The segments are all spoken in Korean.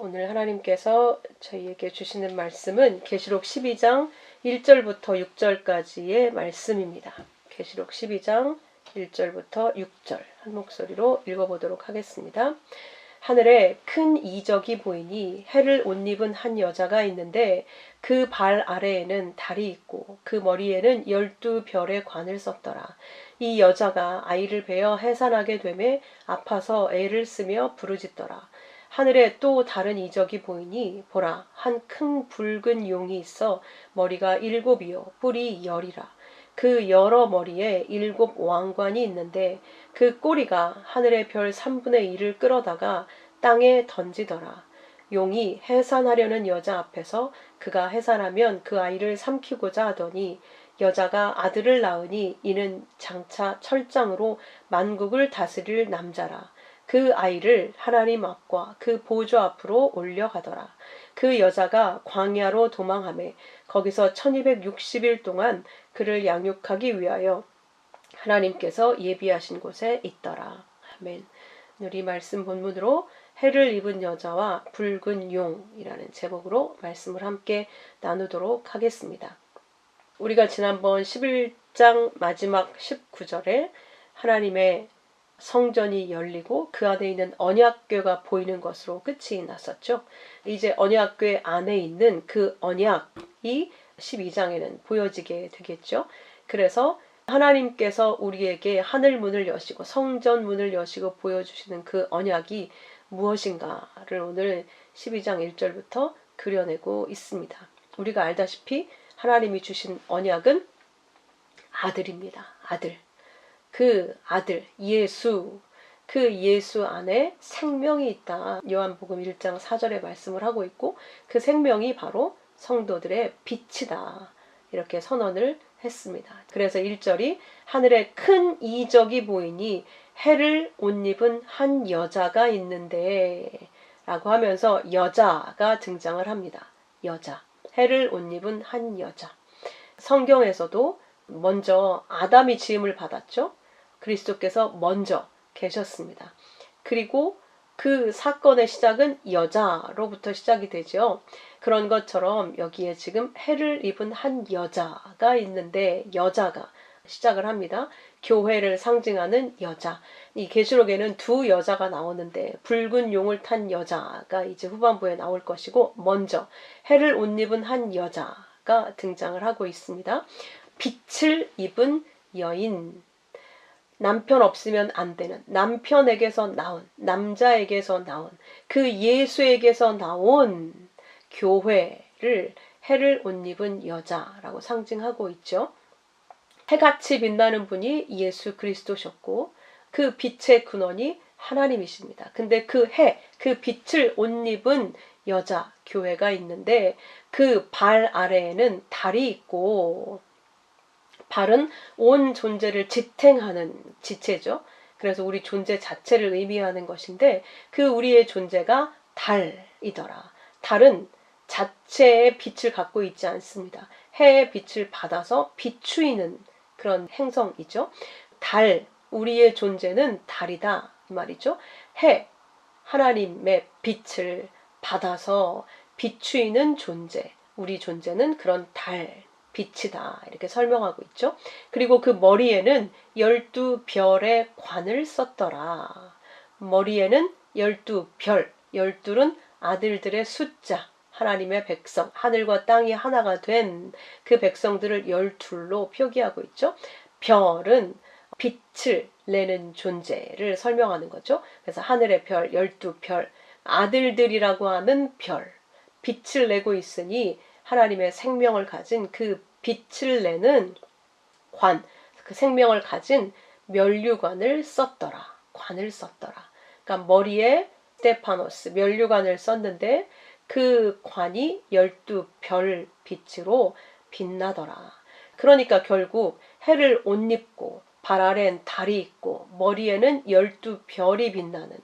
오늘 하나님께서 저희에게 주시는 말씀은 계시록 12장 1절부터 6절까지의 말씀입니다. 계시록 12장 1절부터 6절 한 목소리로 읽어보도록 하겠습니다. 하늘에 큰 이적이 보이니 해를 옷 입은 한 여자가 있는데 그 발 아래에는 달이 있고 그 머리에는 12별의 관을 썼더라. 이 여자가 아이를 베어 해산하게 되매 아파서 애를 쓰며 부르짖더라. 하늘에 또 다른 이적이 보이니 보라, 한 큰 붉은 용이 있어 머리가 7이요 뿔이 10이라. 그 여러 머리에 7 왕관이 있는데 그 꼬리가 하늘의 별 3분의 1을 끌어다가 땅에 던지더라. 용이 해산하려는 여자 앞에서 그가 해산하면 그 아이를 삼키고자 하더니 여자가 아들을 낳으니 이는 장차 철장으로 만국을 다스릴 남자라. 그 아이를 하나님 앞과 그 보좌 앞으로 올려가더라. 그 여자가 광야로 도망하매 거기서 1260일 동안 그를 양육하기 위하여 하나님께서 예비하신 곳에 있더라. 아멘. 우리 말씀 본문으로 해를 입은 여자와 붉은 용이라는 제목으로 말씀을 함께 나누도록 하겠습니다. 우리가 지난번 11장 마지막 19절에 하나님의 성전이 열리고 그 안에 있는 언약궤가 보이는 것으로 끝이 났었죠. 이제 언약궤 안에 있는 그 언약이 12장에는 보여지게 되겠죠. 그래서 하나님께서 우리에게 하늘 문을 여시고 성전 문을 여시고 보여주시는 그 언약이 무엇인가를 오늘 12장 1절부터 그려내고 있습니다. 우리가 알다시피 하나님이 주신 언약은 아들입니다. 아들. 그 아들 예수, 그 예수 안에 생명이 있다. 요한복음 1장 4절에 말씀을 하고 있고 그 생명이 바로 성도들의 빛이다. 이렇게 선언을 했습니다. 그래서 1절이 하늘에 큰 이적이 보이니 해를 옷 입은 한 여자가 있는데 라고 하면서 여자가 등장을 합니다. 여자. 해를 옷 입은 한 여자. 성경에서도 먼저 아담이 지음을 받았죠. 그리스도께서 먼저 계셨습니다. 그리고 그 사건의 시작은 여자로부터 시작이 되죠. 그런 것처럼 여기에 지금 해를 입은 한 여자가 있는데 여자가 시작을 합니다. 교회를 상징하는 여자. 이 계시록에는 두 여자가 나오는데 붉은 용을 탄 여자가 이제 후반부에 나올 것이고 먼저 해를 옷 입은 한 여자가 등장을 하고 있습니다. 빛을 입은 여인. 남편 없으면 안 되는 남편에게서 나온 남자에게서 나온 그 예수에게서 나온 교회를 해를 옷 입은 여자라고 상징하고 있죠. 해같이 빛나는 분이 예수 그리스도셨고 그 빛의 근원이 하나님이십니다. 근데 그 해, 그 빛을 옷 입은 여자 교회가 있는데 그 발 아래에는 달이 있고 발은 온 존재를 지탱하는 지체죠. 그래서 우리 존재 자체를 의미하는 것인데 그 우리의 존재가 달이더라. 달은 자체의 빛을 갖고 있지 않습니다. 해의 빛을 받아서 비추이는 그런 행성이죠. 달, 우리의 존재는 달이다 이 말이죠. 해, 하나님의 빛을 받아서 비추이는 존재, 우리 존재는 그런 달, 빛이다 이렇게 설명하고 있죠. 그리고 그 머리에는 12별의 관을 썼더라. 머리에는 12별, 12는 아들들의 숫자, 하나님의 백성, 하늘과 땅이 하나가 된 그 백성들을 12로 표기하고 있죠. 별은 빛을 내는 존재를 설명하는 거죠. 그래서 하늘의 별, 12별, 아들들이라고 하는 별, 빛을 내고 있으니 하나님의 생명을 가진 그 빛을 내는 관, 그 생명을 가진 면류관을 썼더라. 관을 썼더라. 그러니까 머리에 스테파노스, 면류관을 썼는데 그 관이 12별 빛으로 빛나더라. 그러니까 결국 해를 옷 입고 발 아래엔 달이 있고 머리에는 12별이 빛나는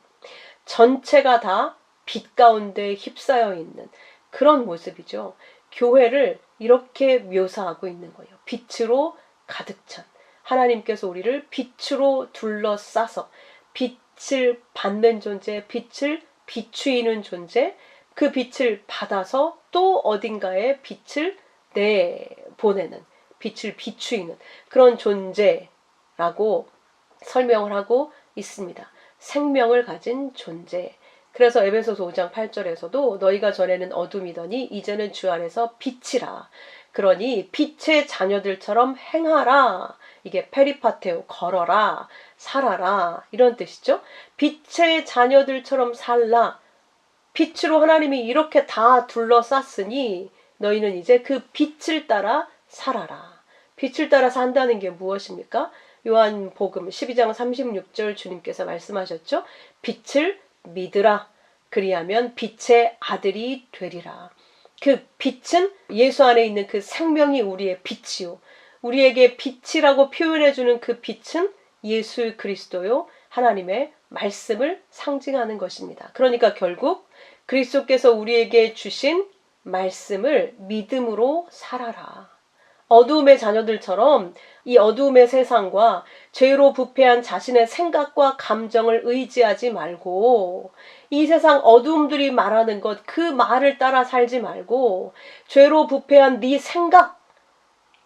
전체가 다 빛 가운데 휩싸여 있는 그런 모습이죠. 교회를 이렇게 묘사하고 있는 거예요. 빛으로 가득 찬 하나님께서 우리를 빛으로 둘러싸서 빛을 받는 존재, 빛을 비추이는 존재, 그 빛을 받아서 또 어딘가에 빛을 내보내는, 빛을 비추이는 그런 존재라고 설명을 하고 있습니다. 생명을 가진 존재. 그래서 에베소서 5장 8절에서도 너희가 전에는 어둠이더니 이제는 주 안에서 빛이라. 그러니 빛의 자녀들처럼 행하라. 이게 페리파테오, 걸어라, 살아라, 이런 뜻이죠. 빛의 자녀들처럼 살라. 빛으로 하나님이 이렇게 다 둘러쌌으니 너희는 이제 그 빛을 따라 살아라. 빛을 따라 산다는 게 무엇입니까? 요한복음 12장 36절 주님께서 말씀하셨죠. 빛을 믿으라. 그리하면 빛의 아들이 되리라. 그 빛은 예수 안에 있는 그 생명이 우리의 빛이요. 우리에게 빛이라고 표현해주는 그 빛은 예수 그리스도요. 하나님의 말씀을 상징하는 것입니다. 그러니까 결국 그리스도께서 우리에게 주신 말씀을 믿음으로 살아라. 어두움의 자녀들처럼 이 어두움의 세상과 죄로 부패한 자신의 생각과 감정을 의지하지 말고 이 세상 어두움들이 말하는 것, 그 말을 따라 살지 말고 죄로 부패한 네 생각,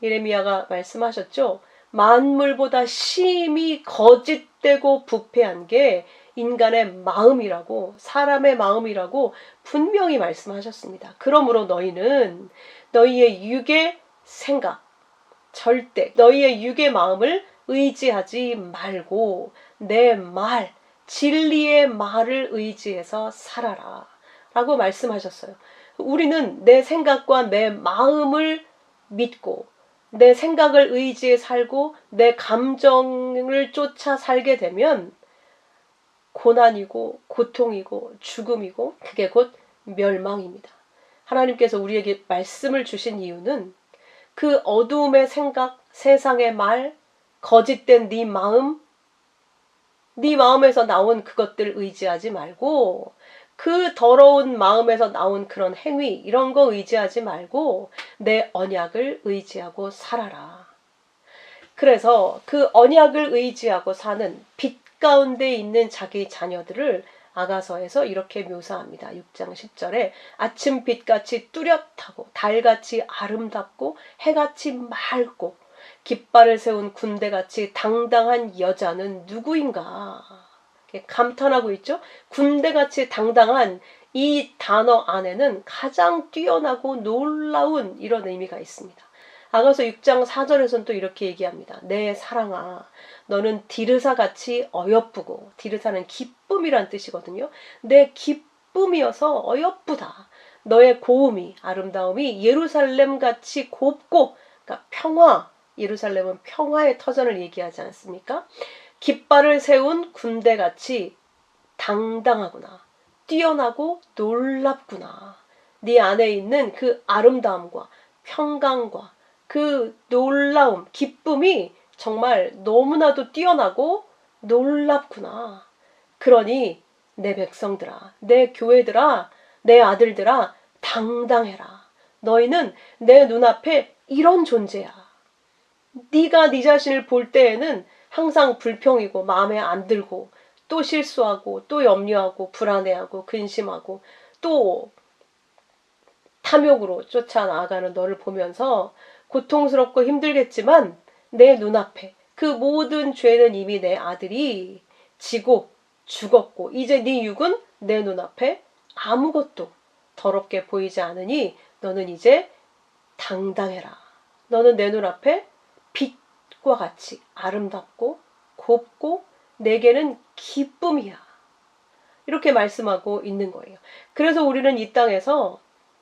예레미야가 말씀하셨죠. 만물보다 심히 거짓되고 부패한 게 인간의 마음이라고, 사람의 마음이라고 분명히 말씀하셨습니다. 그러므로 너희는 너희의 육의 생각, 절대 너희의 육의 마음을 의지하지 말고 내 말, 진리의 말을 의지해서 살아라 라고 말씀하셨어요. 우리는 내 생각과 내 마음을 믿고 내 생각을 의지해 살고 내 감정을 쫓아 살게 되면 고난이고 고통이고 죽음이고 그게 곧 멸망입니다. 하나님께서 우리에게 말씀을 주신 이유는 그 어두움의 생각, 세상의 말, 거짓된 네 마음, 네 마음에서 나온 그것들 의지하지 말고 그 더러운 마음에서 나온 그런 행위, 이런 거 의지하지 말고 내 언약을 의지하고 살아라. 그래서 그 언약을 의지하고 사는 빛 가운데 있는 자기 자녀들을 아가서에서 이렇게 묘사합니다. 6장 10절에 아침빛같이 뚜렷하고 달같이 아름답고 해같이 맑고 깃발을 세운 군대같이 당당한 여자는 누구인가? 감탄하고 있죠. 군대같이 당당한 이 단어 안에는 가장 뛰어나고 놀라운 이런 의미가 있습니다. 아가서 6장 4절에서는 또 이렇게 얘기합니다. 내 사랑아, 너는 디르사같이 어여쁘고, 디르사는 기쁨이란 뜻이거든요. 내 기쁨이어서 어여쁘다. 너의 고음이, 아름다움이 예루살렘같이 곱고, 그러니까 평화, 예루살렘은 평화의 터전을 얘기하지 않습니까? 깃발을 세운 군대같이 당당하구나. 뛰어나고 놀랍구나. 네 안에 있는 그 아름다움과 평강과 그 놀라움, 기쁨이 정말 너무나도 뛰어나고 놀랍구나. 그러니 내 백성들아, 내 교회들아, 내 아들들아, 당당해라. 너희는 내 눈앞에 이런 존재야. 네가 네 자신을 볼 때에는 항상 불평이고 마음에 안 들고 또 실수하고 또 염려하고 불안해하고 근심하고 또 탐욕으로 쫓아나가는 너를 보면서 고통스럽고 힘들겠지만 내 눈앞에 그 모든 죄는 이미 내 아들이 지고 죽었고 이제 네 육은 내 눈앞에 아무것도 더럽게 보이지 않으니 너는 이제 당당해라. 너는 내 눈앞에 빛과 같이 아름답고 곱고 내게는 기쁨이야. 이렇게 말씀하고 있는 거예요. 그래서 우리는 이 땅에서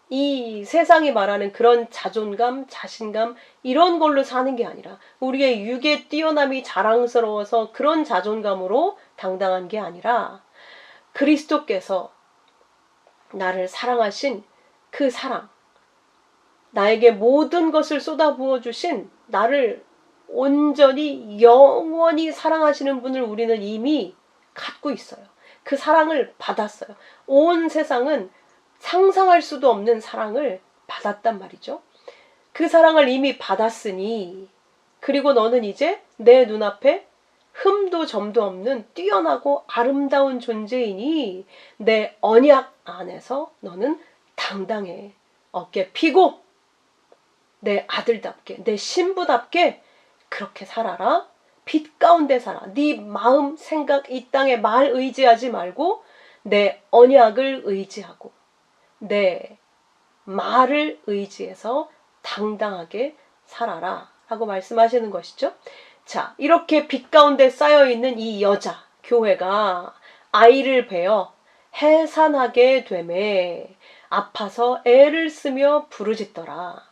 이 세상이 말하는 그런 자존감, 자신감 이런 걸로 사는 게 아니라 우리의 육의 뛰어남이 자랑스러워서 그런 자존감으로 당당한 게 아니라 그리스도께서 나를 사랑하신 그 사랑, 나에게 모든 것을 쏟아부어 주신 나를 온전히 영원히 사랑하시는 분을 우리는 이미 갖고 있어요. 그 사랑을 받았어요. 온 세상은 상상할 수도 없는 사랑을 받았단 말이죠. 그 사랑을 이미 받았으니 그리고 너는 이제 내 눈앞에 흠도 점도 없는 뛰어나고 아름다운 존재이니 내 언약, 안에서 너는 당당해. 어깨 피고 내 아들답게, 내 신부답게 그렇게 살아라. 빛 가운데 살아. 네 마음, 생각, 이 땅의 말 의지하지 말고 내 언약을 의지하고 내 말을 의지해서 당당하게 살아라 라고 말씀하시는 것이죠. 자, 이렇게 빛 가운데 쌓여있는 이 여자 교회가 아이를 베어 해산하게 되매 아파서 애를 쓰며 부르짖더라.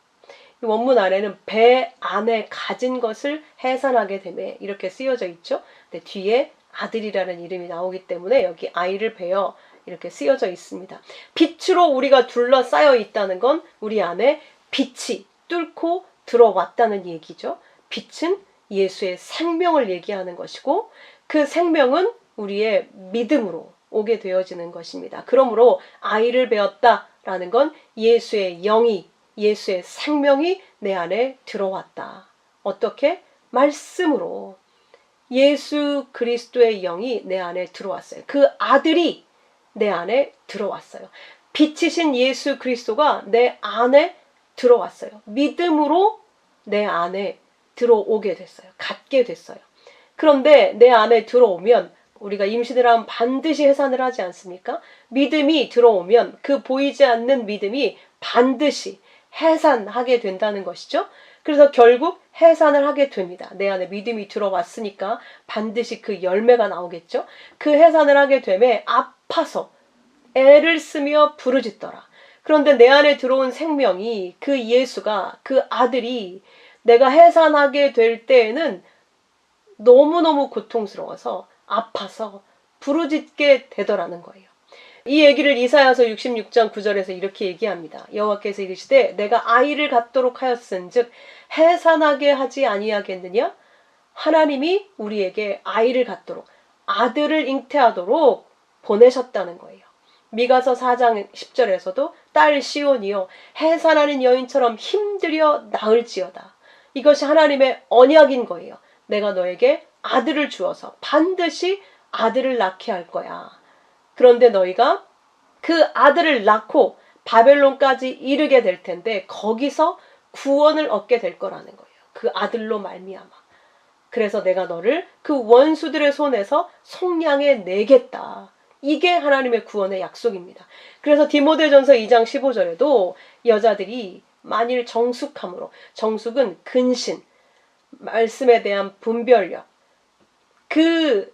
원문 안에는 배 안에 가진 것을 해산하게 되매 이렇게 쓰여져 있죠. 근데 뒤에 아들이라는 이름이 나오기 때문에 여기 아이를 베어 이렇게 쓰여져 있습니다. 빛으로 우리가 둘러싸여 있다는 건 우리 안에 빛이 뚫고 들어왔다는 얘기죠. 빛은 예수의 생명을 얘기하는 것이고 그 생명은 우리의 믿음으로 오게 되어지는 것입니다. 그러므로 아이를 베었다라는 건 예수의 영이, 예수의 생명이 내 안에 들어왔다. 어떻게? 말씀으로. 예수 그리스도의 영이 내 안에 들어왔어요. 그 아들이 내 안에 들어왔어요. 빛이신 예수 그리스도가 내 안에 들어왔어요. 믿음으로 내 안에 들어오게 됐어요. 갖게 됐어요. 그런데 내 안에 들어오면 우리가 임신을 하면 반드시 해산을 하지 않습니까? 믿음이 들어오면 그 보이지 않는 믿음이 반드시 해산하게 된다는 것이죠. 그래서 결국 해산을 하게 됩니다. 내 안에 믿음이 들어왔으니까 반드시 그 열매가 나오겠죠. 그 해산을 하게 되면 아파서 애를 쓰며 부르짖더라. 그런데 내 안에 들어온 생명이 그 예수가 그 아들이 내가 해산하게 될 때에는 너무너무 고통스러워서 아파서 부르짖게 되더라는 거예요. 이 얘기를 이사야서 66장 9절에서 이렇게 얘기합니다. 여호와께서 이르시되 내가 아이를 갖도록 하였은즉 해산하게 하지 아니하겠느냐? 하나님이 우리에게 아이를 갖도록 아들을 잉태하도록 보내셨다는 거예요. 미가서 4장 10절에서도 딸 시온이여 해산하는 여인처럼 힘들여 낳을지어다. 이것이 하나님의 언약인 거예요. 내가 너에게 아들을 주어서 반드시 아들을 낳게 할 거야. 그런데 너희가 그 아들을 낳고 바벨론까지 이르게 될 텐데 거기서 구원을 얻게 될 거라는 거예요. 그 아들로 말미암아. 그래서 내가 너를 그 원수들의 손에서 속량해 내겠다. 이게 하나님의 구원의 약속입니다. 그래서 디모데전서 2장 15절에도 여자들이 만일 정숙함으로, 정숙은 근신, 말씀에 대한 분별력, 그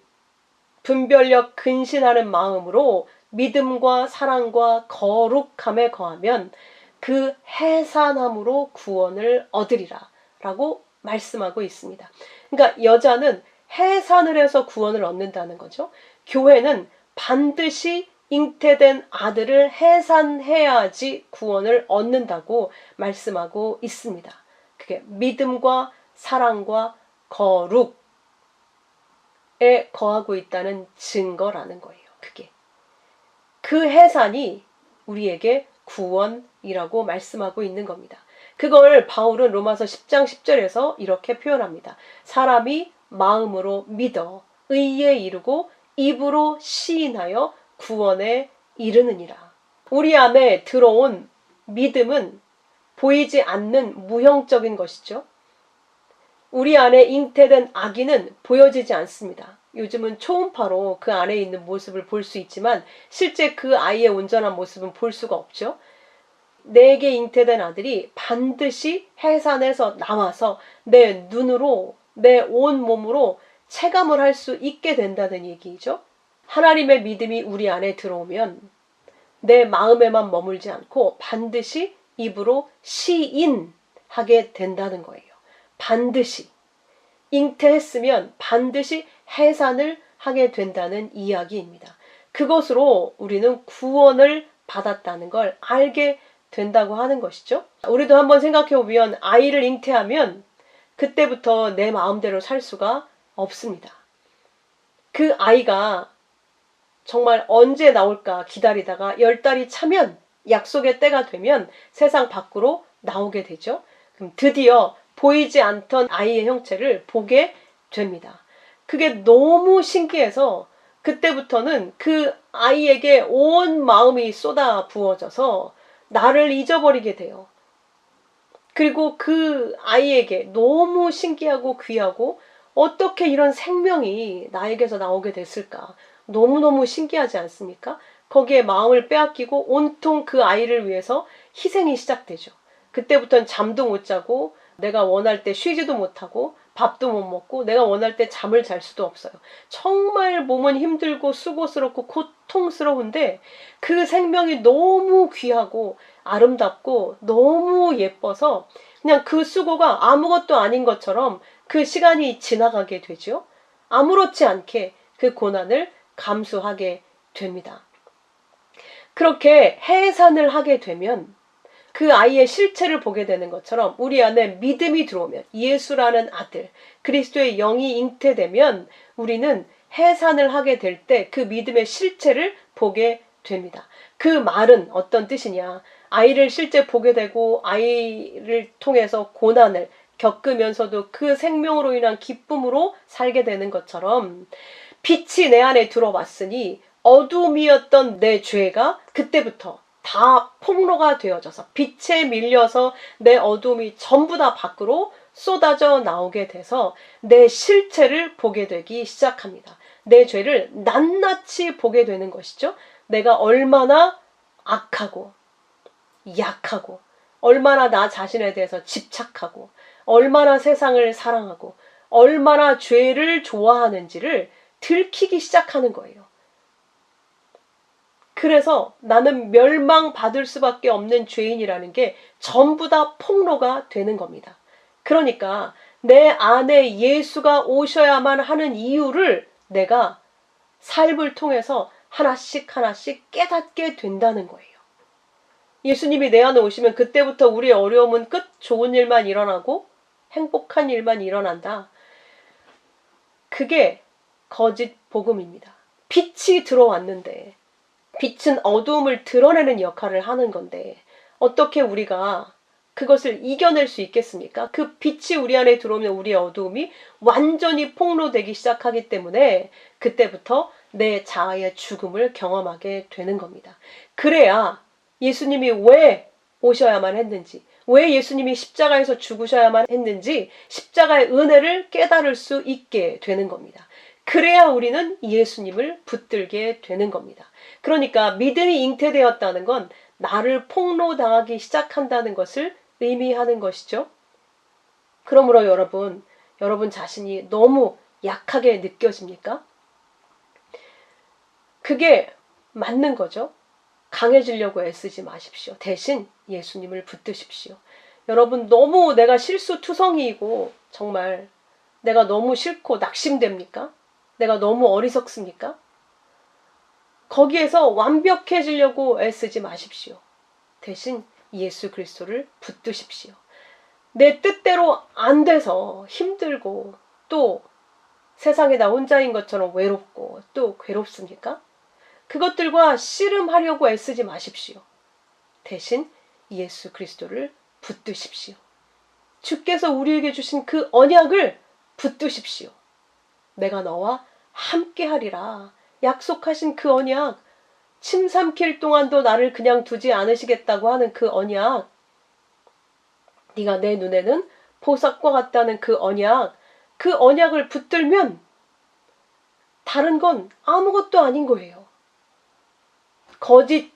분별력 근신하는 마음으로 믿음과 사랑과 거룩함에 거하면 그 해산함으로 구원을 얻으리라 라고 말씀하고 있습니다. 그러니까 여자는 해산을 해서 구원을 얻는다는 거죠. 교회는 반드시 잉태된 아들을 해산해야지 구원을 얻는다고 말씀하고 있습니다. 그게 믿음과 사랑과 거룩에 거하고 있다는 증거라는 거예요. 그게. 그 해산이 우리에게 구원이라고 말씀하고 있는 겁니다. 그걸 바울은 로마서 10장 10절에서 이렇게 표현합니다. 사람이 마음으로 믿어 의에 이르고 입으로 시인하여 구원에 이르느니라. 우리 안에 들어온 믿음은 보이지 않는 무형적인 것이죠. 우리 안에 잉태된 아기는 보여지지 않습니다. 요즘은 초음파로 그 안에 있는 모습을 볼 수 있지만 실제 그 아이의 온전한 모습은 볼 수가 없죠. 내게 잉태된 아들이 반드시 해산해서 나와서 내 눈으로, 내 온 몸으로 체감을 할 수 있게 된다는 얘기죠. 하나님의 믿음이 우리 안에 들어오면 내 마음에만 머물지 않고 반드시 입으로 시인하게 된다는 거예요. 반드시. 잉태했으면 반드시 해산을 하게 된다는 이야기입니다. 그것으로 우리는 구원을 받았다는 걸 알게 된다고 하는 것이죠. 우리도 한번 생각해 보면 아이를 잉태하면 그때부터 내 마음대로 살 수가 없습니다. 그 아이가 정말 언제 나올까 기다리다가 10달이 차면 약속의 때가 되면 세상 밖으로 나오게 되죠. 그럼 드디어 보이지 않던 아이의 형체를 보게 됩니다. 그게 너무 신기해서 그때부터는 그 아이에게 온 마음이 쏟아 부어져서 나를 잊어버리게 돼요. 그리고 그 아이에게 너무 신기하고 귀하고 어떻게 이런 생명이 나에게서 나오게 됐을까? 너무너무 신기하지 않습니까? 거기에 마음을 빼앗기고 온통 그 아이를 위해서 희생이 시작되죠. 그때부터는 잠도 못 자고 내가 원할 때 쉬지도 못하고 밥도 못 먹고 내가 원할 때 잠을 잘 수도 없어요. 정말 몸은 힘들고 수고스럽고 고통스러운데 그 생명이 너무 귀하고 아름답고 너무 예뻐서 그냥 그 수고가 아무것도 아닌 것처럼 그 시간이 지나가게 되죠. 아무렇지 않게 그 고난을 감수하게 됩니다. 그렇게 해산을 하게 되면 그 아이의 실체를 보게 되는 것처럼 우리 안에 믿음이 들어오면 예수라는 아들, 그리스도의 영이 잉태되면 우리는 해산을 하게 될 때 그 믿음의 실체를 보게 됩니다. 그 말은 어떤 뜻이냐? 아이를 실제 보게 되고 아이를 통해서 고난을 겪으면서도 그 생명으로 인한 기쁨으로 살게 되는 것처럼 빛이 내 안에 들어왔으니 어둠이었던 내 죄가 그때부터 다 폭로가 되어져서 빛에 밀려서 내 어둠이 전부 다 밖으로 쏟아져 나오게 돼서 내 실체를 보게 되기 시작합니다. 내 죄를 낱낱이 보게 되는 것이죠. 내가 얼마나 악하고 약하고 얼마나 나 자신에 대해서 집착하고 얼마나 세상을 사랑하고 얼마나 죄를 좋아하는지를 들키기 시작하는 거예요. 그래서 나는 멸망받을 수밖에 없는 죄인이라는 게 전부 다 폭로가 되는 겁니다. 그러니까 내 안에 예수가 오셔야만 하는 이유를 내가 삶을 통해서 하나씩 하나씩 깨닫게 된다는 거예요. 예수님이 내 안에 오시면 그때부터 우리의 어려움은 끝, 좋은 일만 일어나고 행복한 일만 일어난다. 그게 거짓 복음입니다. 빛이 들어왔는데 빛은 어두움을 드러내는 역할을 하는 건데 어떻게 우리가 그것을 이겨낼 수 있겠습니까? 그 빛이 우리 안에 들어오면 우리의 어두움이 완전히 폭로되기 시작하기 때문에 그때부터 내 자아의 죽음을 경험하게 되는 겁니다. 그래야 예수님이 왜 오셔야만 했는지, 왜 예수님이 십자가에서 죽으셔야만 했는지 십자가의 은혜를 깨달을 수 있게 되는 겁니다. 그래야 우리는 예수님을 붙들게 되는 겁니다. 그러니까 믿음이 잉태되었다는 건 나를 폭로당하기 시작한다는 것을 의미하는 것이죠. 그러므로 여러분 자신이 너무 약하게 느껴집니까? 그게 맞는 거죠. 강해지려고 애쓰지 마십시오. 대신 예수님을 붙드십시오. 여러분 너무 내가 실수투성이이고 정말 내가 너무 싫고 낙심됩니까? 내가 너무 어리석습니까? 거기에서 완벽해지려고 애쓰지 마십시오. 대신 예수 그리스도를 붙드십시오. 내 뜻대로 안 돼서 힘들고 또 세상에 나 혼자인 것처럼 외롭고 또 괴롭습니까? 그것들과 씨름하려고 애쓰지 마십시오. 대신 예수 그리스도를 붙드십시오. 주께서 우리에게 주신 그 언약을 붙드십시오. 내가 너와 함께하리라 약속하신 그 언약, 침 삼킬 동안도 나를 그냥 두지 않으시겠다고 하는 그 언약, 네가 내 눈에는 보석과 같다는 그 언약을 붙들면 다른 건 아무것도 아닌 거예요. 거짓,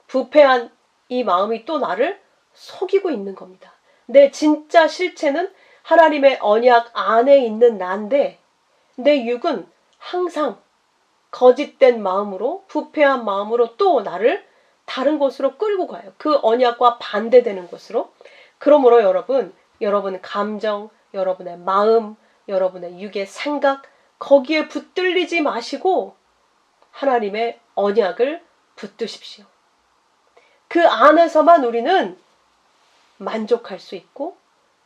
부패한 이 마음이 또 나를 속이고 있는 겁니다. 내 진짜 실체는 하나님의 언약 안에 있는 나인데 내 육은 항상 거짓된 마음으로, 부패한 마음으로 또 나를 다른 곳으로 끌고 가요. 그 언약과 반대되는 곳으로. 그러므로 여러분 감정, 여러분의 마음, 여러분의 육의 생각, 거기에 붙들리지 마시고 하나님의 언약을 붙드십시오. 그 안에서만 우리는 만족할 수 있고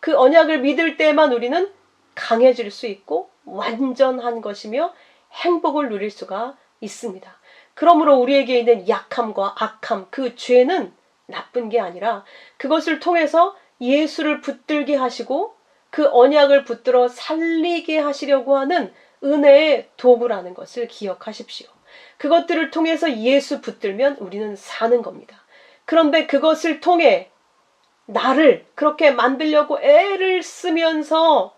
그 언약을 믿을 때만 우리는 강해질 수 있고 완전한 것이며 행복을 누릴 수가 있습니다. 그러므로 우리에게 있는 약함과 악함, 그 죄는 나쁜 게 아니라 그것을 통해서 예수를 붙들게 하시고 그 언약을 붙들어 살리게 하시려고 하는 은혜의 도구라는 것을 기억하십시오. 그것들을 통해서 예수 붙들면 우리는 사는 겁니다. 그런데 그것을 통해 나를 그렇게 만들려고 애를 쓰면서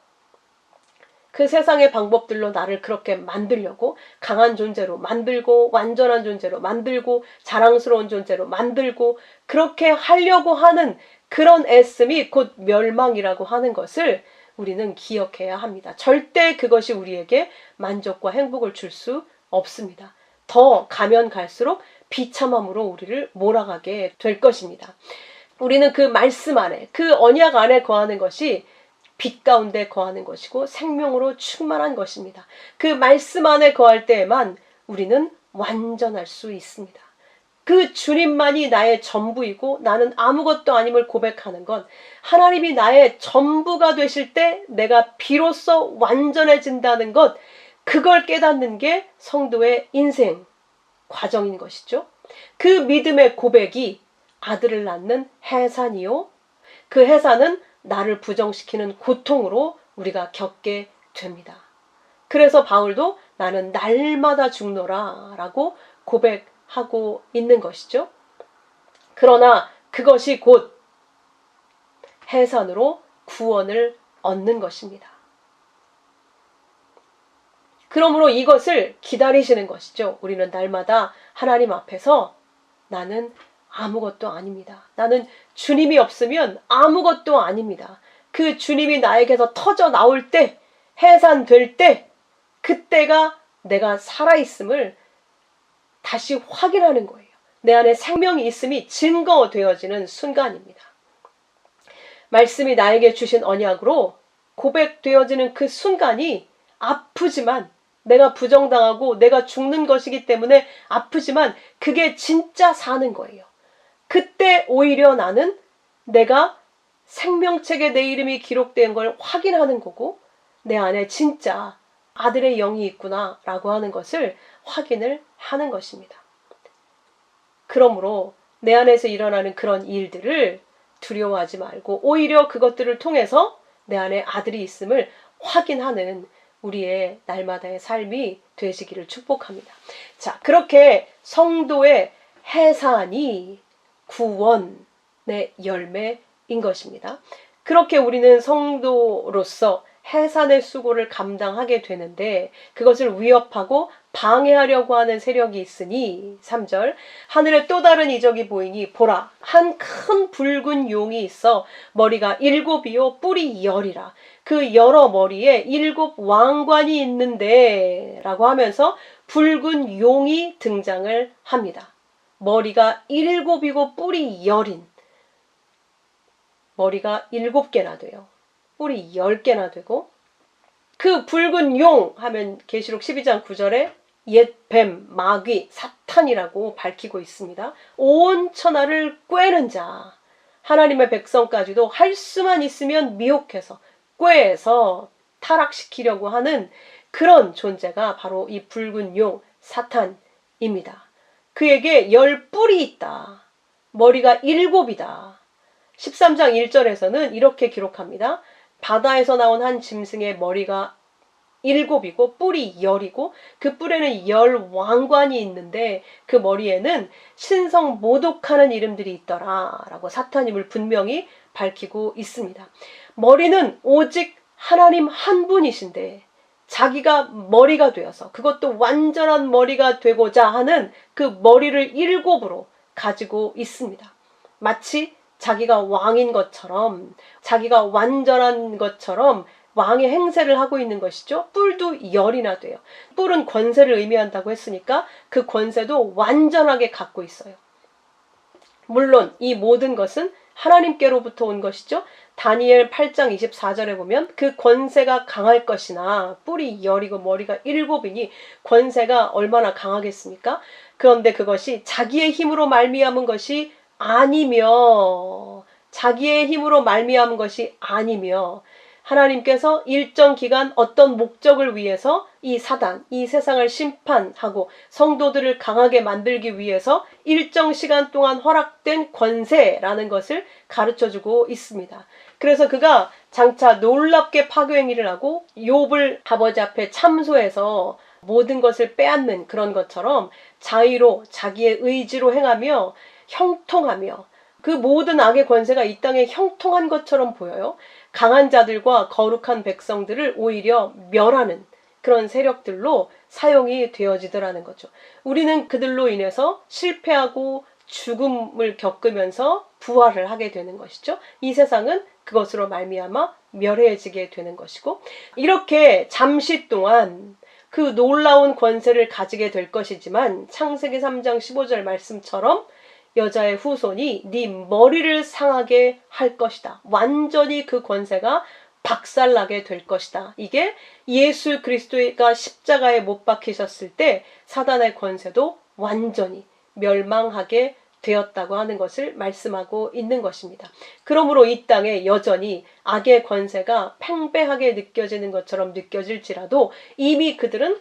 그 세상의 방법들로 나를 그렇게 만들려고 강한 존재로 만들고 완전한 존재로 만들고 자랑스러운 존재로 만들고 그렇게 하려고 하는 그런 애씀이 곧 멸망이라고 하는 것을 우리는 기억해야 합니다. 절대 그것이 우리에게 만족과 행복을 줄 수 없습니다. 더 가면 갈수록 비참함으로 우리를 몰아가게 될 것입니다. 우리는 그 말씀 안에, 그 언약 안에 거하는 것이 빛 가운데 거하는 것이고 생명으로 충만한 것입니다. 그 말씀 안에 거할 때에만 우리는 완전할 수 있습니다. 그 주님만이 나의 전부이고 나는 아무것도 아님을 고백하는 건 하나님이 나의 전부가 되실 때 내가 비로소 완전해진다는 것, 그걸 깨닫는 게 성도의 인생 과정인 것이죠. 그 믿음의 고백이 아들을 낳는 해산이요. 그 해산은 나를 부정시키는 고통으로 우리가 겪게 됩니다. 그래서 바울도 나는 날마다 죽노라 라고 고백하고 있는 것이죠. 그러나 그것이 곧 해산으로 구원을 얻는 것입니다. 그러므로 이것을 기다리시는 것이죠. 우리는 날마다 하나님 앞에서 나는 아무것도 아닙니다. 나는 주님이 없으면 아무것도 아닙니다. 그 주님이 나에게서 터져 나올 때, 해산될 때, 그때가 내가 살아있음을 다시 확인하는 거예요. 내 안에 생명이 있음이 증거되어지는 순간입니다. 말씀이 나에게 주신 언약으로 고백되어지는 그 순간이 아프지만, 내가 부정당하고 내가 죽는 것이기 때문에 아프지만 그게 진짜 사는 거예요. 그때 오히려 나는 내가 생명책에 내 이름이 기록된 걸 확인하는 거고 내 안에 진짜 아들의 영이 있구나 라고 하는 것을 확인을 하는 것입니다. 그러므로 내 안에서 일어나는 그런 일들을 두려워하지 말고 오히려 그것들을 통해서 내 안에 아들이 있음을 확인하는 우리의 날마다의 삶이 되시기를 축복합니다. 자, 그렇게 성도의 해산이 구원의 열매인 것입니다. 그렇게 우리는 성도로서 해산의 수고를 감당하게 되는데 그것을 위협하고 방해하려고 하는 세력이 있으니 3절 하늘에 또 다른 이적이 보이니 보라 한 큰 붉은 용이 있어 머리가 7이요 뿔이 10이라 그 여러 머리에 7 왕관이 있는데 라고 하면서 붉은 용이 등장을 합니다. 머리가 7이고 뿔이 10인 머리가 7개나 돼요. 뿔이 10개나 되고 그 붉은 용 하면 계시록 12장 9절에 옛 뱀, 마귀, 사탄이라고 밝히고 있습니다. 온 천하를 꿰는 자 하나님의 백성까지도 할 수만 있으면 미혹해서 꿰서 타락시키려고 하는 그런 존재가 바로 이 붉은 용 사탄입니다. 그에게 10뿔이 있다. 머리가 7이다. 13장 1절에서는 이렇게 기록합니다. 바다에서 나온 한 짐승의 머리가 7이고 뿔이 10이고 그 뿔에는 10 왕관이 있는데 그 머리에는 신성 모독하는 이름들이 있더라 라고 사탄임을 분명히 밝히고 있습니다. 머리는 오직 하나님 한 분이신데 자기가 머리가 되어서 그것도 완전한 머리가 되고자 하는 그 머리를 7으로 가지고 있습니다. 마치 자기가 왕인 것처럼 자기가 완전한 것처럼 왕의 행세를 하고 있는 것이죠. 뿔도 10이나 돼요. 뿔은 권세를 의미한다고 했으니까 그 권세도 완전하게 갖고 있어요. 물론 이 모든 것은 하나님께로부터 온 것이죠. 다니엘 8장 24절에 보면 그 권세가 강할 것이나 뿔이 10이고 머리가 7이니 권세가 얼마나 강하겠습니까? 그런데 그것이 자기의 힘으로 말미암은 것이 아니며 자기의 힘으로 말미암은 것이 아니며 하나님께서 일정 기간 어떤 목적을 위해서 이 사단, 이 세상을 심판하고 성도들을 강하게 만들기 위해서 일정 시간 동안 허락된 권세라는 것을 가르쳐주고 있습니다. 그래서 그가 장차 놀랍게 파괴 행위를 하고 욥을 아버지 앞에 참소해서 모든 것을 빼앗는 그런 것처럼 자의로 자기의 의지로 행하며 형통하며 그 모든 악의 권세가 이 땅에 형통한 것처럼 보여요. 강한 자들과 거룩한 백성들을 오히려 멸하는 그런 세력들로 사용이 되어지더라는 거죠. 우리는 그들로 인해서 실패하고 죽음을 겪으면서 부활을 하게 되는 것이죠. 이 세상은 그것으로 말미암아 멸해지게 되는 것이고, 이렇게 잠시 동안 그 놀라운 권세를 가지게 될 것이지만 창세기 3장 15절 말씀처럼 여자의 후손이 네 머리를 상하게 할 것이다. 완전히 그 권세가 박살나게 될 것이다. 이게 예수 그리스도가 십자가에 못 박히셨을 때 사단의 권세도 완전히 멸망하게 되었다고 하는 것을 말씀하고 있는 것입니다. 그러므로 이 땅에 여전히 악의 권세가 팽배하게 느껴지는 것처럼 느껴질지라도 이미 그들은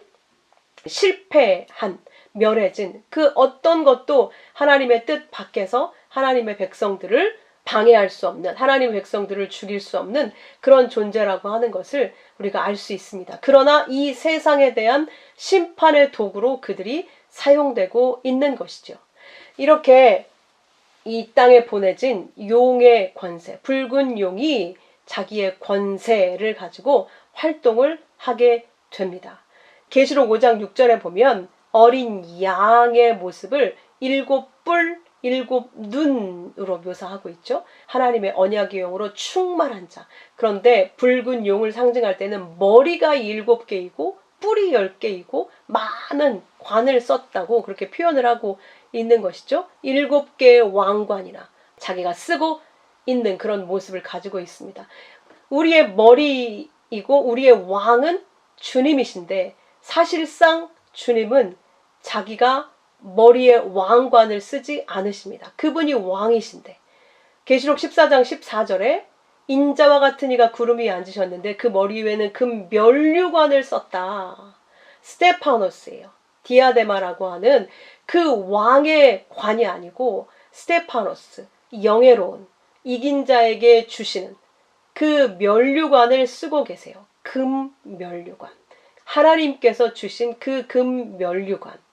실패한, 멸해진 그 어떤 것도 하나님의 뜻 밖에서 하나님의 백성들을 방해할 수 없는, 하나님의 백성들을 죽일 수 없는 그런 존재라고 하는 것을 우리가 알 수 있습니다. 그러나 이 세상에 대한 심판의 도구로 그들이 사용되고 있는 것이죠. 이렇게 이 땅에 보내진 용의 권세, 붉은 용이 자기의 권세를 가지고 활동을 하게 됩니다. 계시록 5장 6절에 보면 어린 양의 모습을 7뿔 7눈으로 묘사하고 있죠. 하나님의 언약의 영으로 충만한 자. 그런데 붉은 용을 상징할 때는 머리가 7개이고 뿔이 10개이고 많은 관을 썼다고 그렇게 표현을 하고 있는 것이죠. 7개의 왕관이나 자기가 쓰고 있는 그런 모습을 가지고 있습니다. 우리의 머리이고 우리의 왕은 주님이신데 사실상 주님은 자기가 머리에 왕관을 쓰지 않으십니다. 그분이 왕이신데 계시록 14장 14절에 인자와 같은 이가 구름 위에 앉으셨는데 그 머리 위에는 금 면류관을 썼다. 스테파노스예요. 디아데마라고 하는 그 왕의 관이 아니고 스테파노스, 영예로운 이긴 자에게 주시는 그 면류관을 쓰고 계세요. 금 면류관. 하나님께서 주신 그 금 면류관.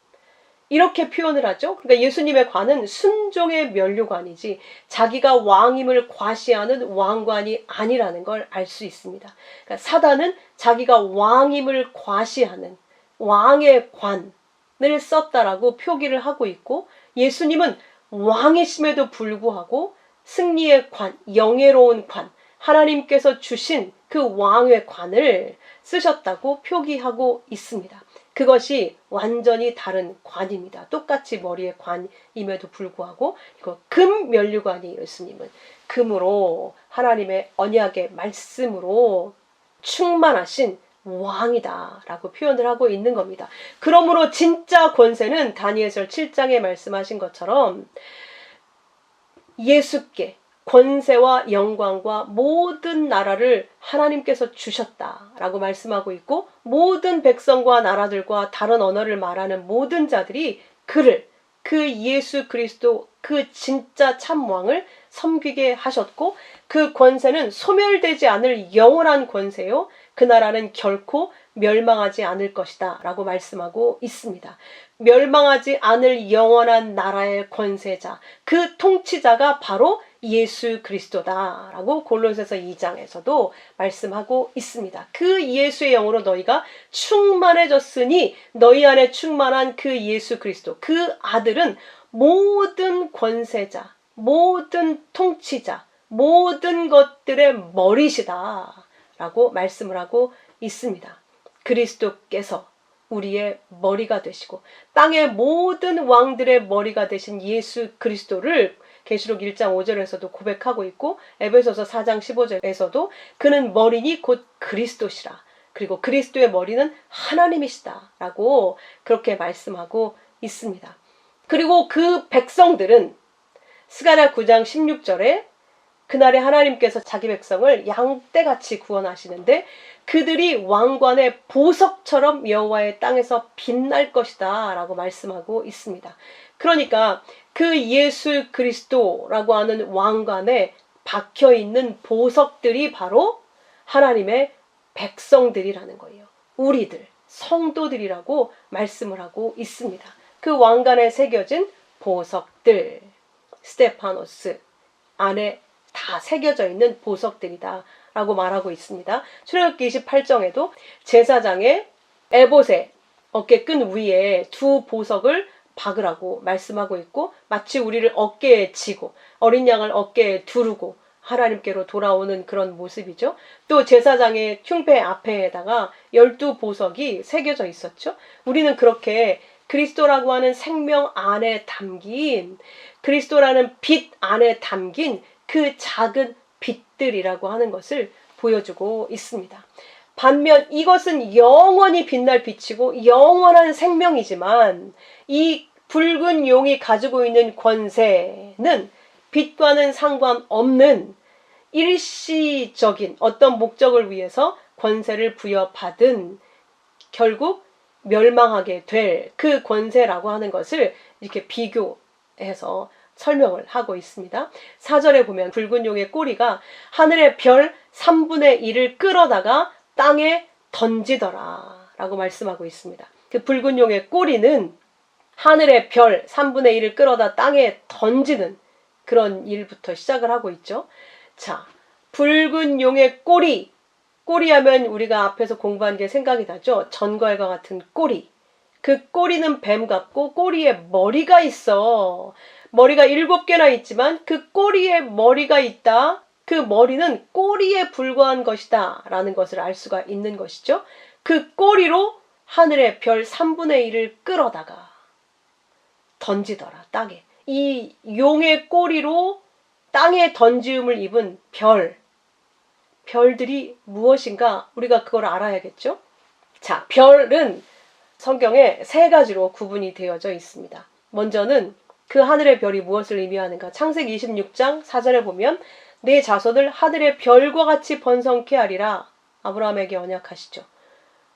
이렇게 표현을 하죠. 그러니까 예수님의 관은 순종의 면류관이지 자기가 왕임을 과시하는 왕관이 아니라는 걸 알 수 있습니다. 그러니까 사단은 자기가 왕임을 과시하는 왕의 관을 썼다라고 표기를 하고 있고, 예수님은 왕이심에도 불구하고 승리의 관, 영예로운 관, 하나님께서 주신 그 왕의 관을 쓰셨다고 표기하고 있습니다. 그것이 완전히 다른 관입니다. 똑같이 머리의 관임에도 불구하고 이거 금 면류관이 예수님은 금으로 하나님의 언약의 말씀으로 충만하신 왕이다라고 표현을 하고 있는 겁니다. 그러므로 진짜 권세는 다니엘서 7장에 말씀하신 것처럼 예수께 권세와 영광과 모든 나라를 하나님께서 주셨다라고 말씀하고 있고, 모든 백성과 나라들과 다른 언어를 말하는 모든 자들이 그를, 그 예수 그리스도, 그 진짜 참왕을 섬기게 하셨고, 그 권세는 소멸되지 않을 영원한 권세요. 그 나라는 결코 멸망하지 않을 것이다 라고 말씀하고 있습니다. 멸망하지 않을 영원한 나라의 권세자, 그 통치자가 바로 예수 그리스도다 라고 골로새서 2장에서도 말씀하고 있습니다. 그 예수의 영으로 너희가 충만해졌으니 너희 안에 충만한 그 예수 그리스도, 그 아들은 모든 권세자, 모든 통치자, 모든 것들의 머리시다 라고 말씀을 하고 있습니다. 그리스도께서 우리의 머리가 되시고 땅의 모든 왕들의 머리가 되신 예수 그리스도를 계시록 1장 5절에서도 고백하고 있고, 에베소서 4장 15절에서도 그는 머리니 곧 그리스도시라. 그리고 그리스도의 머리는 하나님이시다 라고 그렇게 말씀하고 있습니다. 그리고 그 백성들은 스가랴 9장 16절에 그날에 하나님께서 자기 백성을 양떼같이 구원하시는데 그들이 왕관의 보석처럼 여호와의 땅에서 빛날 것이다 라고 말씀하고 있습니다. 그러니까 그 예수 그리스도라고 하는 왕관에 박혀있는 보석들이 바로 하나님의 백성들이라는 거예요. 우리들, 성도들이라고 말씀을 하고 있습니다. 그 왕관에 새겨진 보석들, 스테파노스 안에 다 새겨져 있는 보석들이다 라고 말하고 있습니다. 출애굽기 28장에도 제사장의 에봇의 어깨끈 위에 두 보석을 박으라고 말씀하고 있고, 마치 우리를 어깨에 지고 어린 양을 어깨에 두르고 하나님께로 돌아오는 그런 모습이죠. 또 제사장의 흉패 앞에다가 12보석이 새겨져 있었죠. 우리는 그렇게 그리스도라고 하는 생명 안에 담긴, 그리스도라는 빛 안에 담긴 그 작은 빛들이라고 하는 것을 보여주고 있습니다. 반면 이것은 영원히 빛날 빛이고 영원한 생명이지만, 이 붉은 용이 가지고 있는 권세는 빛과는 상관없는 일시적인 어떤 목적을 위해서 권세를 부여받은, 결국 멸망하게 될 그 권세라고 하는 것을 이렇게 비교해서 설명을 하고 있습니다. 4절에 보면 붉은 용의 꼬리가 하늘의 별 3분의 1을 끌어다가 땅에 던지더라 라고 말씀하고 있습니다. 그 붉은 용의 꼬리는 하늘의 별 3분의 1을 끌어다 땅에 던지는 그런 일부터 시작을 하고 있죠. 자, 붉은 용의 꼬리, 꼬리하면 우리가 앞에서 공부한 게 생각이 나죠. 전갈과 같은 꼬리. 그 꼬리는 뱀 같고 꼬리에 머리가 있어. 머리가 7개나 있지만 그 꼬리에 머리가 있다. 그 머리는 꼬리에 불과한 것이다 라는 것을 알 수가 있는 것이죠. 그 꼬리로 하늘의 별 3분의 1을 끌어다가 던지더라, 땅에. 이 용의 꼬리로 땅에 던지움을 입은 별들이 무엇인가 우리가 그걸 알아야겠죠. 자, 별은 성경에 3가지로 구분이 되어져 있습니다. 먼저는 그 하늘의 별이 무엇을 의미하는가. 창세기 26장 4절에 보면 내 자손을 하늘의 별과 같이 번성케 하리라 아브라함에게 언약하시죠.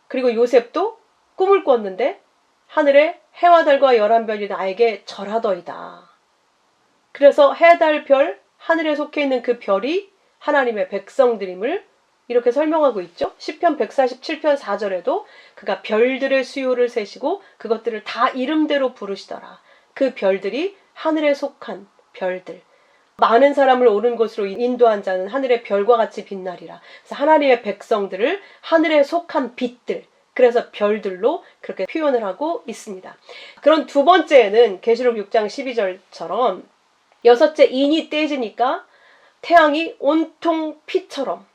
그리고 요셉도 꿈을 꿨는데 하늘에 해와 달과 11별이 나에게 절하더이다. 그래서 해, 달, 별, 하늘에 속해 있는 그 별이 하나님의 백성들임을 이렇게 설명하고 있죠. 시편 147편 4절에도 그가 별들의 수요를 세시고 그것들을 다 이름대로 부르시더라. 그 별들이 하늘에 속한 별들. 많은 사람을 옳은 곳으로 인도한 자는 하늘의 별과 같이 빛나리라. 그래서 하나님의 백성들을 하늘에 속한 빛들, 그래서 별들로 그렇게 표현을 하고 있습니다. 그런 두 번째는 계시록 6장 12절처럼 여섯째 인이 떼지니까 태양이 온통 피처럼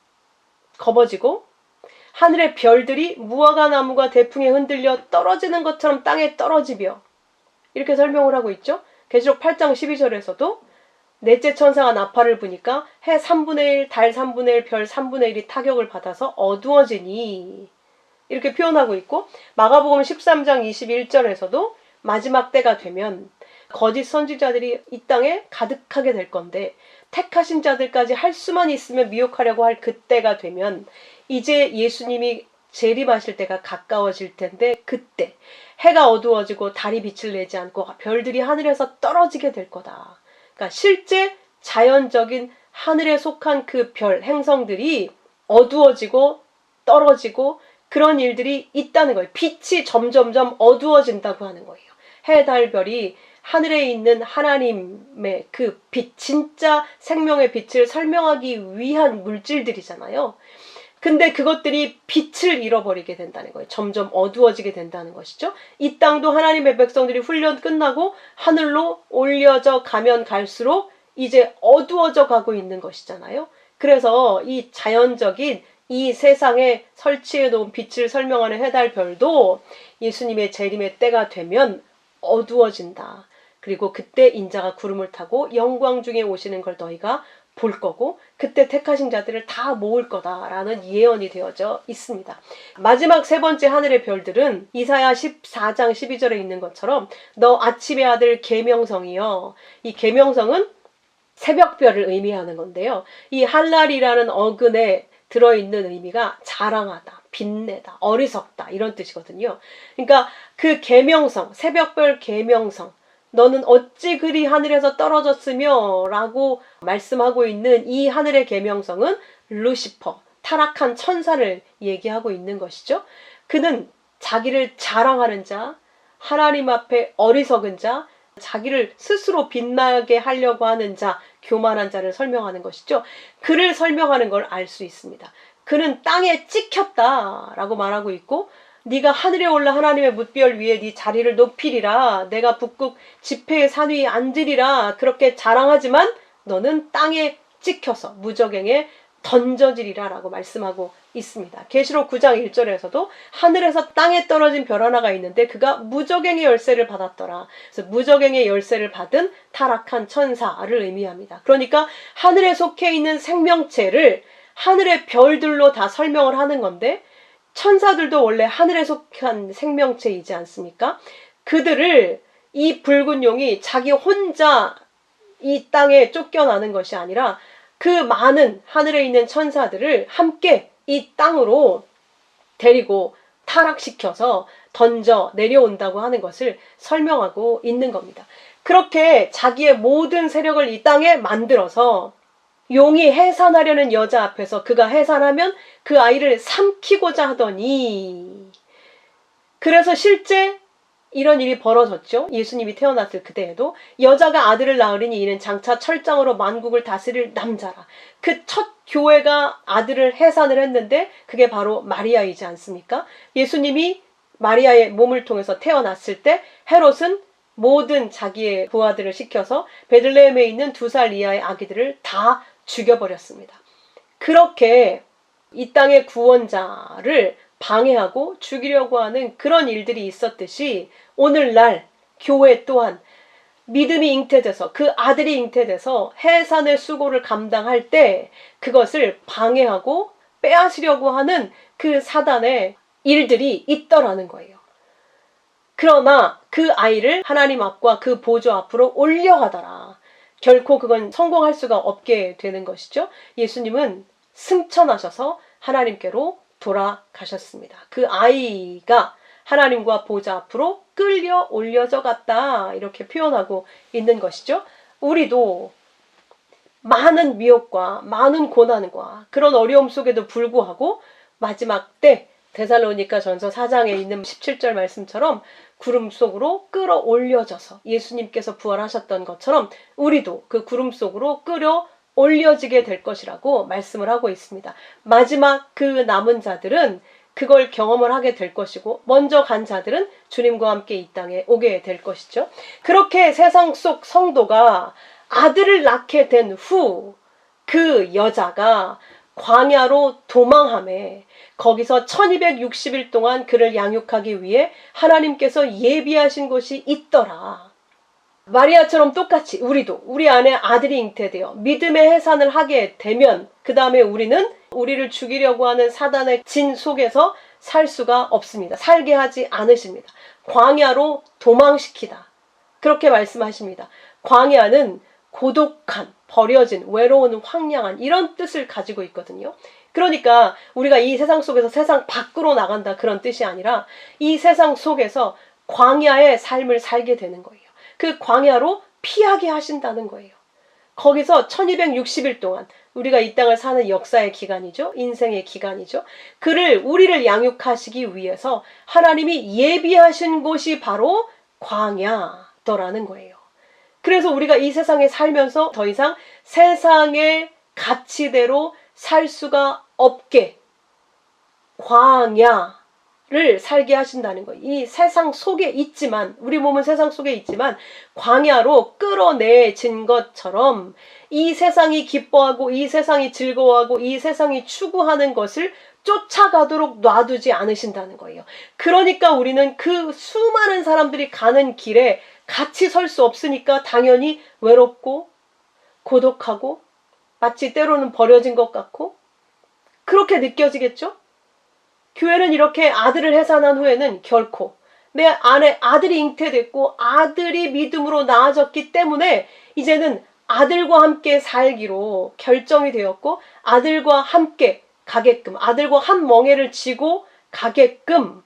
검어지고 하늘의 별들이 무화과 나무가 대풍에 흔들려 떨어지는 것처럼 땅에 떨어지며, 이렇게 설명을 하고 있죠. 계시록 8장 12절에서도 넷째 천사가 나팔을 부니까 해 3분의 1, 달 3분의 1, 별 3분의 1이 타격을 받아서 어두워지니, 이렇게 표현하고 있고, 마가복음 13장 21절에서도 마지막 때가 되면 거짓 선지자들이 이 땅에 가득하게 될 건데 택하신 자들까지 할 수만 있으면 미혹하려고 할 그때가 되면 이제 예수님이 재림하실 때가 가까워질 텐데, 그때 해가 어두워지고 달이 빛을 내지 않고 별들이 하늘에서 떨어지게 될 거다. 그러니까 실제 자연적인 하늘에 속한 그 별, 행성들이 어두워지고 떨어지고 그런 일들이 있다는 거예요. 빛이 점점점 어두워진다고 하는 거예요. 해, 달, 별이 하늘에 있는 하나님의 그 빛, 진짜 생명의 빛을 설명하기 위한 물질들이잖아요. 근데 그것들이 빛을 잃어버리게 된다는 거예요. 점점 어두워지게 된다는 것이죠. 이 땅도 하나님의 백성들이 훈련 끝나고 하늘로 올려져 가면 갈수록 이제 어두워져 가고 있는 것이잖아요. 그래서 이 자연적인 이 세상에 설치해 놓은 빛을 설명하는 해달 별도 예수님의 재림의 때가 되면 어두워진다. 그리고 그때 인자가 구름을 타고 영광 중에 오시는 걸 너희가 볼 거고 그때 택하신 자들을 다 모을 거다라는 예언이 되어져 있습니다. 마지막 세 번째 하늘의 별들은 이사야 14장 12절에 있는 것처럼 너 아침의 아들 계명성이여. 이 계명성은 새벽별을 의미하는 건데요. 이 할랄이라는 어근에 들어있는 의미가 자랑하다, 빛내다, 어리석다 이런 뜻이거든요. 그러니까 그 계명성, 새벽별 계명성, 너는 어찌 그리 하늘에서 떨어졌으며 라고 말씀하고 있는 이 하늘의 계명성은 루시퍼, 타락한 천사를 얘기하고 있는 것이죠. 그는 자기를 자랑하는 자, 하나님 앞에 어리석은 자, 자기를 스스로 빛나게 하려고 하는 자, 교만한 자를 설명하는 것이죠. 그를 설명하는 걸 알 수 있습니다. 그는 땅에 찍혔다라고 말하고 있고, 네가 하늘에 올라 하나님의 뭇별 위에 네 자리를 높이리라, 내가 북극 지폐의 산 위에 앉으리라, 그렇게 자랑하지만 너는 땅에 찍혀서 무저갱에 던져지리라 라고 말씀하고 있습니다. 계시록 9장 1절에서도 하늘에서 땅에 떨어진 별 하나가 있는데 그가 무저갱의 열쇠를 받았더라. 그래서 무저갱의 열쇠를 받은 타락한 천사를 의미합니다. 그러니까 하늘에 속해 있는 생명체를 하늘의 별들로 다 설명을 하는 건데, 천사들도 원래 하늘에 속한 생명체이지 않습니까? 그들을 이 붉은 용이 자기 혼자 이 땅에 쫓겨나는 것이 아니라 그 많은 하늘에 있는 천사들을 함께 이 땅으로 데리고 타락시켜서 던져 내려온다고 하는 것을 설명하고 있는 겁니다. 그렇게 자기의 모든 세력을 이 땅에 만들어서 용이 해산하려는 여자 앞에서 그가 해산하면 그 아이를 삼키고자 하더니, 그래서 실제 이런 일이 벌어졌죠. 예수님이 태어났을 그때에도 여자가 아들을 낳으리니 이는 장차 철장으로 만국을 다스릴 남자라. 그 첫 교회가 아들을 해산을 했는데 그게 바로 마리아이지 않습니까? 예수님이 마리아의 몸을 통해서 태어났을 때 헤롯은 모든 자기의 부하들을 시켜서 베들레헴에 있는 2살 이하의 아기들을 다 죽여버렸습니다. 그렇게 이 땅의 구원자를 방해하고 죽이려고 하는 그런 일들이 있었듯이 오늘날 교회 또한 믿음이 잉태돼서 그 아들이 잉태돼서 해산의 수고를 감당할 때 그것을 방해하고 빼앗으려고 하는 그 사단의 일들이 있더라는 거예요. 그러나 그 아이를 하나님 앞과 그 보좌 앞으로 올려가더라. 결코 그건 성공할 수가 없게 되는 것이죠. 예수님은 승천하셔서 하나님께로 돌아가셨습니다. 그 아이가 하나님과 보좌 앞으로 끌려 올려져 갔다, 이렇게 표현하고 있는 것이죠. 우리도 많은 미혹과 많은 고난과 그런 어려움 속에도 불구하고 마지막 때 데살로니가 전서 4장에 있는 17절 말씀처럼 구름 속으로 끌어올려져서 예수님께서 부활하셨던 것처럼 우리도 그 구름 속으로 끌어 올려지게 될 것이라고 말씀을 하고 있습니다. 마지막 그 남은 자들은 그걸 경험을 하게 될 것이고, 먼저 간 자들은 주님과 함께 이 땅에 오게 될 것이죠. 그렇게 세상 속 성도가 아들을 낳게 된 후 그 여자가 광야로 도망하며 거기서 1260일 동안 그를 양육하기 위해 하나님께서 예비하신 곳이 있더라. 마리아처럼 똑같이 우리도 우리 안에 아들이 잉태되어 믿음의 해산을 하게 되면 그 다음에 우리는 우리를 죽이려고 하는 사단의 진 속에서 살 수가 없습니다. 살게 하지 않으십니다. 광야로 도망시키다, 그렇게 말씀하십니다. 광야는 고독한, 버려진, 외로운, 황량한 이런 뜻을 가지고 있거든요. 그러니까 우리가 이 세상 속에서 세상 밖으로 나간다, 그런 뜻이 아니라 이 세상 속에서 광야의 삶을 살게 되는 거예요. 그 광야로 피하게 하신다는 거예요. 거기서 1260일 동안 우리가 이 땅을 사는 역사의 기간이죠. 인생의 기간이죠. 우리를 양육하시기 위해서 하나님이 예비하신 곳이 바로 광야더라는 거예요. 그래서 우리가 이 세상에 살면서 더 이상 세상의 가치대로 살 수가 없게 광야를 살게 하신다는 거예요. 이 세상 속에 있지만, 우리 몸은 세상 속에 있지만 광야로 끌어내진 것처럼 이 세상이 기뻐하고 이 세상이 즐거워하고 이 세상이 추구하는 것을 쫓아가도록 놔두지 않으신다는 거예요. 그러니까 우리는 그 수많은 사람들이 가는 길에 같이 설 수 없으니까 당연히 외롭고 고독하고 마치 때로는 버려진 것 같고 그렇게 느껴지겠죠? 교회는 이렇게 아들을 해산한 후에는 결코 내 안에 아들이 잉태됐고 아들이 믿음으로 나아졌기 때문에 이제는 아들과 함께 살기로 결정이 되었고 아들과 함께 가게끔, 아들과 한 멍에를 지고 가게끔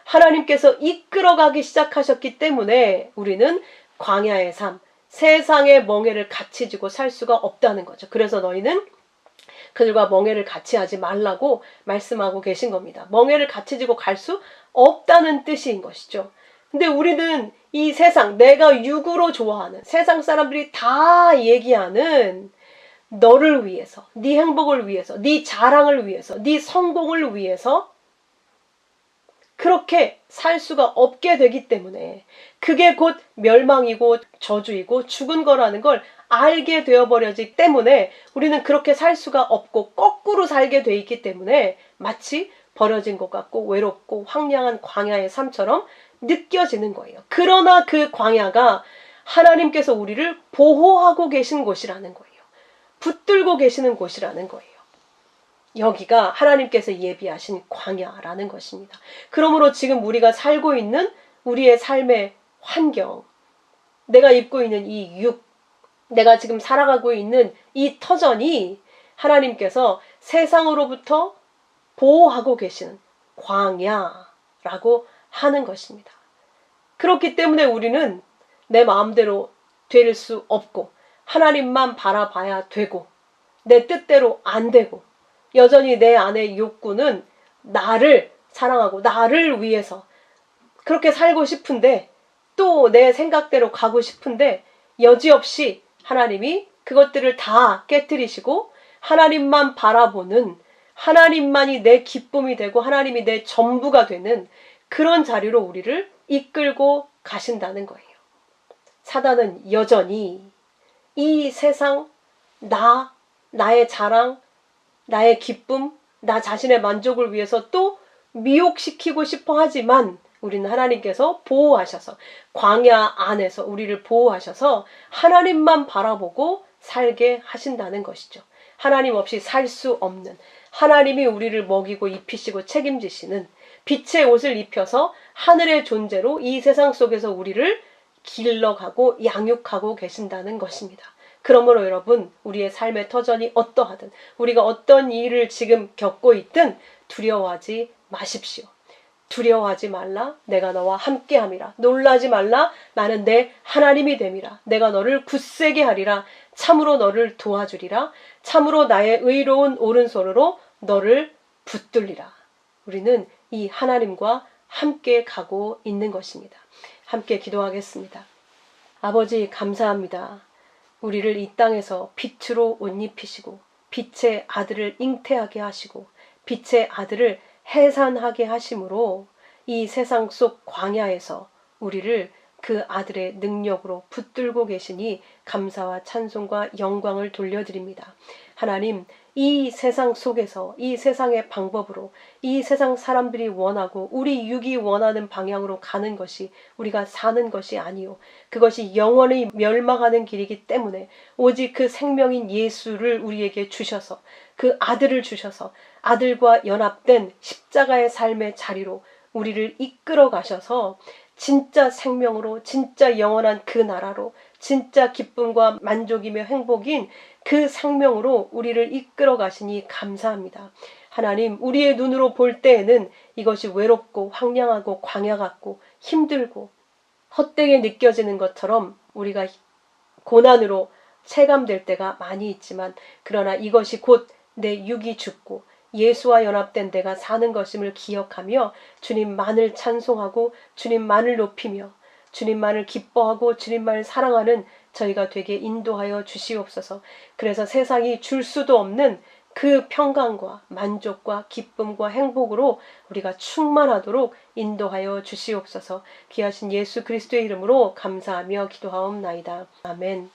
하나님께서 이끌어가기 시작하셨기 때문에 우리는 광야의 삶, 세상의 멍에를 같이 지고 살 수가 없다는 거죠. 그래서 너희는 그들과 멍에를 같이 하지 말라고 말씀하고 계신 겁니다. 멍에를 같이 지고 갈 수 없다는 뜻인 것이죠. 근데 우리는 이 세상, 내가 육으로 좋아하는 세상 사람들이 다 얘기하는 너를 위해서, 네 행복을 위해서, 네 자랑을 위해서, 네 성공을 위해서 그렇게 살 수가 없게 되기 때문에 그게 곧 멸망이고 저주이고 죽은 거라는 걸 알게 되어버려지기 때문에 우리는 그렇게 살 수가 없고 거꾸로 살게 돼 있기 때문에 마치 버려진 것 같고 외롭고 황량한 광야의 삶처럼 느껴지는 거예요. 그러나 그 광야가 하나님께서 우리를 보호하고 계신 곳이라는 거예요. 붙들고 계시는 곳이라는 거예요. 여기가 하나님께서 예비하신 광야라는 것입니다. 그러므로 지금 우리가 살고 있는 우리의 삶의 환경, 내가 입고 있는 이 육, 내가 지금 살아가고 있는 이 터전이 하나님께서 세상으로부터 보호하고 계시는 광야라고 하는 것입니다. 그렇기 때문에 우리는 내 마음대로 될 수 없고 하나님만 바라봐야 되고 내 뜻대로 안 되고 여전히 내 안의 욕구는 나를 사랑하고 나를 위해서 그렇게 살고 싶은데 또 내 생각대로 가고 싶은데 여지없이 하나님이 그것들을 다 깨뜨리시고 하나님만 바라보는 하나님만이 내 기쁨이 되고 하나님이 내 전부가 되는 그런 자리로 우리를 이끌고 가신다는 거예요. 사단은 여전히 이 세상, 나의 자랑, 나의 기쁨, 나 자신의 만족을 위해서 또 미혹시키고 싶어 하지만 우리는 하나님께서 보호하셔서 광야 안에서 우리를 보호하셔서 하나님만 바라보고 살게 하신다는 것이죠. 하나님 없이 살 수 없는 하나님이 우리를 먹이고 입히시고 책임지시는 빛의 옷을 입혀서 하늘의 존재로 이 세상 속에서 우리를 길러가고 양육하고 계신다는 것입니다. 그러므로 여러분, 우리의 삶의 터전이 어떠하든 우리가 어떤 일을 지금 겪고 있든 두려워하지 마십시오. 두려워하지 말라. 내가 너와 함께함이라. 놀라지 말라. 나는 내 하나님이 됨이라. 내가 너를 굳세게 하리라. 참으로 너를 도와주리라. 참으로 나의 의로운 오른손으로 너를 붙들리라. 우리는 이 하나님과 함께 가고 있는 것입니다. 함께 기도하겠습니다. 아버지, 감사합니다. 우리를 이 땅에서 빛으로 옷 입히시고 빛의 아들을 잉태하게 하시고 빛의 아들을 해산하게 하심으로 이 세상 속 광야에서 우리를 그 아들의 능력으로 붙들고 계시니 감사와 찬송과 영광을 돌려드립니다. 하나님, 이 세상 속에서 이 세상의 방법으로 이 세상 사람들이 원하고 우리 육이 원하는 방향으로 가는 것이 우리가 사는 것이 아니요, 그것이 영원히 멸망하는 길이기 때문에 오직 그 생명인 예수를 우리에게 주셔서 그 아들을 주셔서 아들과 연합된 십자가의 삶의 자리로 우리를 이끌어 가셔서 진짜 생명으로 진짜 영원한 그 나라로 진짜 기쁨과 만족이며 행복인 그 생명으로 우리를 이끌어 가시니 감사합니다. 하나님, 우리의 눈으로 볼 때에는 이것이 외롭고 황량하고 광야 같고 힘들고 헛되게 느껴지는 것처럼 우리가 고난으로 체감될 때가 많이 있지만 그러나 이것이 곧 내 육이 죽고 예수와 연합된 내가 사는 것임을 기억하며 주님만을 찬송하고 주님만을 높이며 주님만을 기뻐하고 주님만을 사랑하는 저희가 되게 인도하여 주시옵소서. 그래서 세상이 줄 수도 없는 그 평강과 만족과 기쁨과 행복으로 우리가 충만하도록 인도하여 주시옵소서. 귀하신 예수 그리스도의 이름으로 감사하며 기도하옵나이다. 아멘.